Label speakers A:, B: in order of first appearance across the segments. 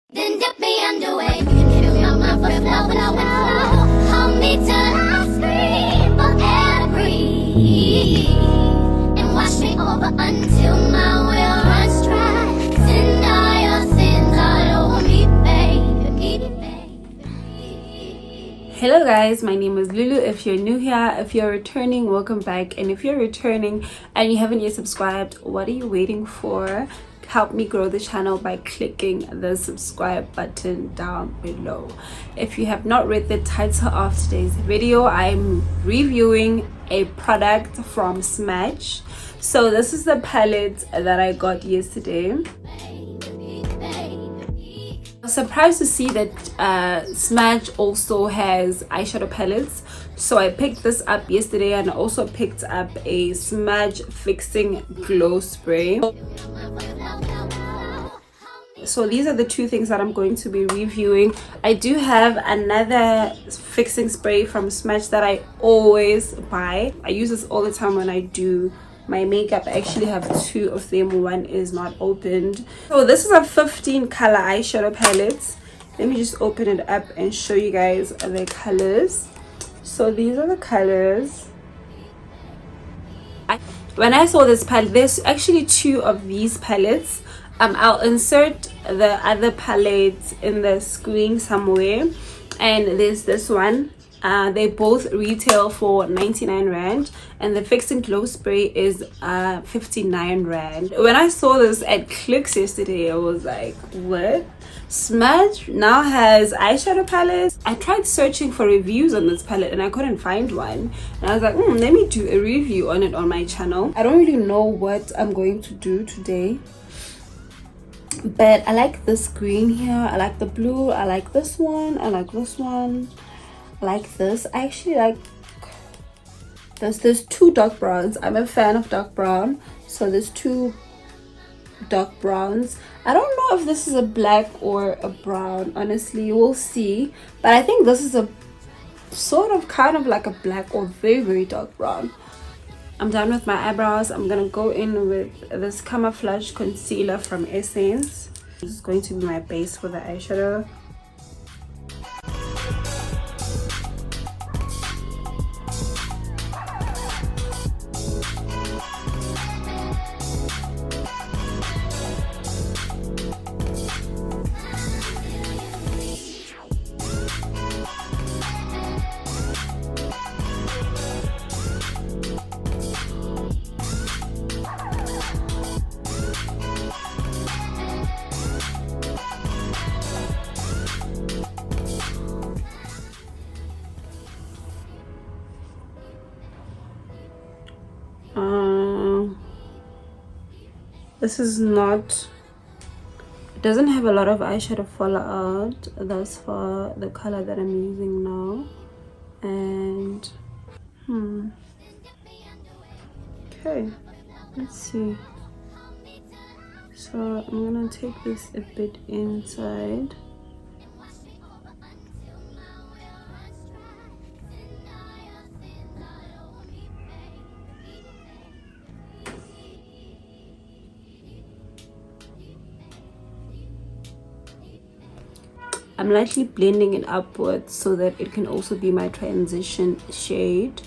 A: Then dip me underway. Fill my foot, flow. Hold me till I scream forever. And wash me over until my will runs dry. Send all your sins all over me, baby.
B: Hello guys, my name is Lulu. If you're new here, if you're returning, welcome back. And if you're returning and you haven't yet subscribed, what are you waiting for? Help me grow the channel by clicking the subscribe button down below. If you have not read the title of today's video, I'm reviewing a product from Smudge. So this is the palette that I got yesterday. I was surprised to see that Smudge also has eyeshadow palettes. So I picked this up yesterday, and I also picked up a Smudge Fixing glow spray. So these are the two things that I'm going to be reviewing. I do have another fixing spray from Smudge that I always buy. I use this all the time when I do my makeup. I actually have two of them. One is not opened. So this is a 15 color eyeshadow palette. Let me just open it up and show you guys the colors. So these are the colors. When I saw this palette, there's actually two of these palettes. I'll insert the other palette in the screen somewhere, and there's this one. They both retail for 99 rand, and the fixing glow spray is 59 rand. When I saw this at Clicks yesterday, I was like, what? Smudge now has eyeshadow palettes. I tried searching for reviews on this palette and I couldn't find one, and I was like, let me do a review on it on my channel. I don't really know what I'm going to do today, but I like this green here, I like the blue, I like this one, I like this one, I like this. I actually like this. There's two dark browns. I'm a fan of dark brown, so there's two dark browns. I don't know if this is a black or a brown, honestly, we'll see, but I think this is a sort of kind of like a black or very dark brown. I'm done with my eyebrows. I'm gonna go in with this camouflage concealer from Essence. This is going to be my base for the eyeshadow. This is not, it doesn't have a lot of eyeshadow fallout thus far, the color that I'm using now. And okay, let's see. So I'm gonna take this a bit inside. I'm lightly blending it upwards so that it can also be my transition shade.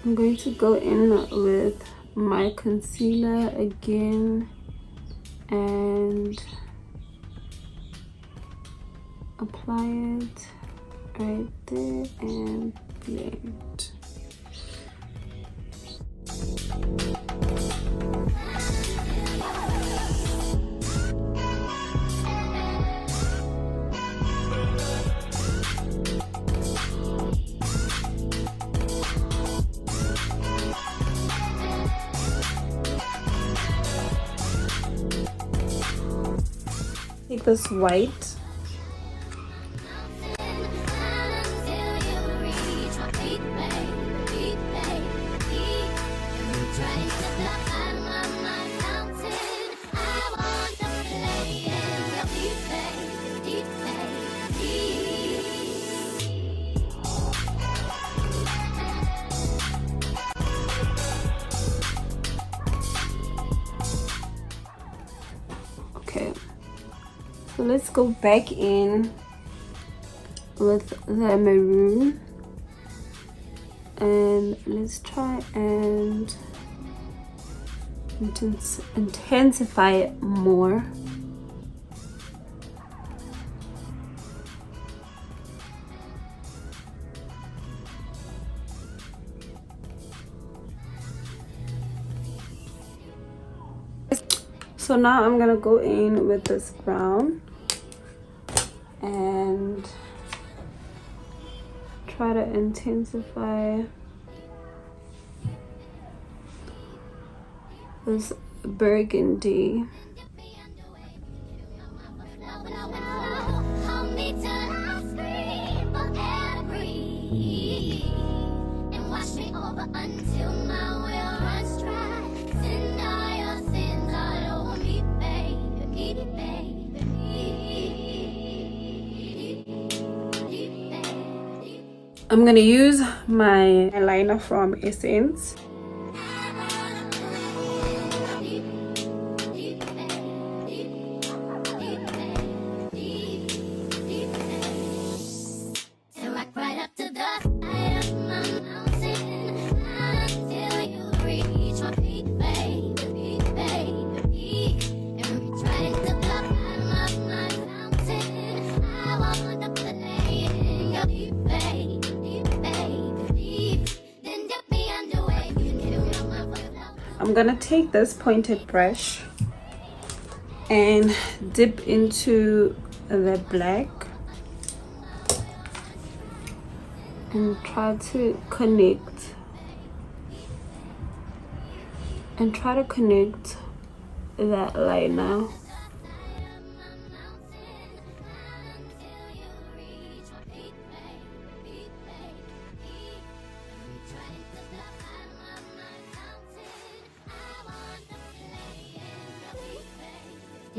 B: I'm going to go in with my concealer again and apply it right there and blend. Take this white So let's go back in with the maroon and let's try and intensify it more. So now I'm gonna go in with this brown and try to intensify this burgundy. I'm gonna use my eyeliner from Essence. I'm gonna take this pointed brush and dip into the black and try to connect that liner.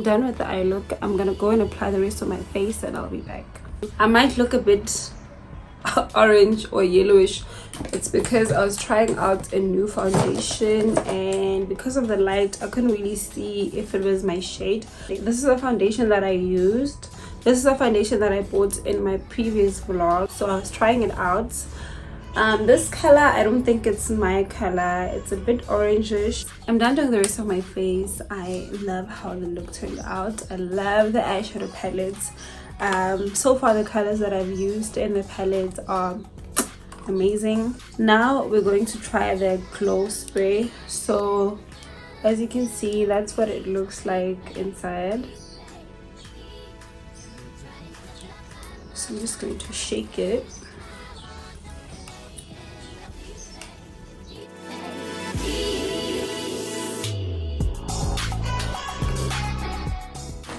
B: Done with the eye look. I'm gonna go and apply the rest of my face and I'll be back. I might look a bit orange or yellowish. It's because I was trying out a new foundation and because of the light I couldn't really see if it was my shade. This is a foundation that I used. This is a foundation that I bought in my previous vlog, so I was trying it out. This color, I don't think it's my color. It's a bit orangish. I'm done doing the rest of my face. I love how the look turned out. I love the eyeshadow palettes. So far the colors that I've used in the palette are amazing. Now we're going to try the glow spray. So as you can see, that's what it looks like inside. So I'm just going to shake it.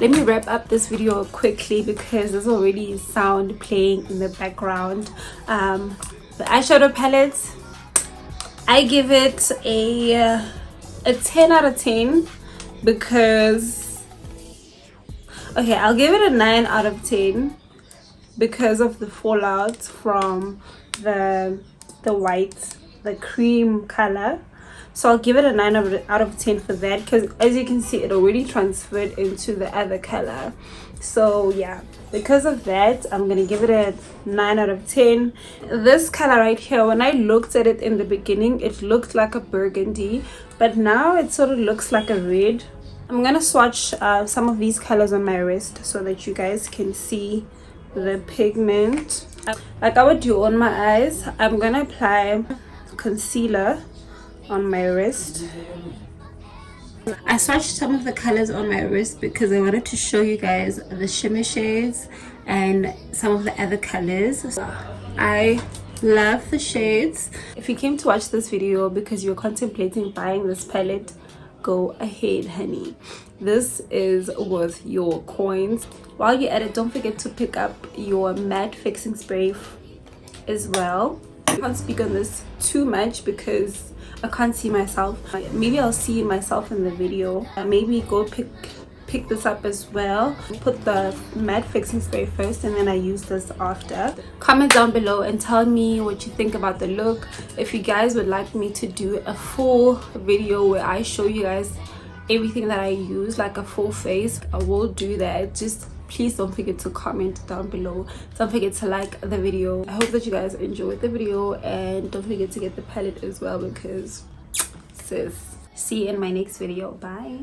B: Let me wrap up this video quickly because there's already sound playing in the background. The eyeshadow palette, I give it a 10 out of 10 because, okay, I'll give it a 9 out of 10 because of the fallout from the white, the cream color. So I'll give it a 9 out of 10 for that because as you can see it already transferred into the other color. So yeah, because of that I'm gonna give it a 9 out of 10. This color right here, when I looked at it in the beginning it looked like a burgundy, but now it sort of looks like a red. I'm gonna swatch some of these colors on my wrist so that you guys can see the pigment. Like I would do on my eyes, I'm gonna apply concealer on my wrist. I swatched some of the colors on my wrist because I wanted to show you guys the shimmer shades and some of the other colors. I love the shades. If you came to watch this video because you're contemplating buying this palette, go ahead, honey. This is worth your coins. While you're at it, don't forget to pick up your matte fixing spray as well. I can't speak on this too much because I can't see myself. Maybe I'll see myself in the video. Maybe go pick this up as well. Put the matte fixing spray first and then I use this after. Comment down below and tell me what you think about the look. If you guys would like me to do a full video where I show you guys everything that I use, like a full face, I will do that. Just please don't forget to comment down below. Don't forget to like the video. I hope that you guys enjoyed the video, and don't forget to get the palette as well because sis. See you in my next video. Bye.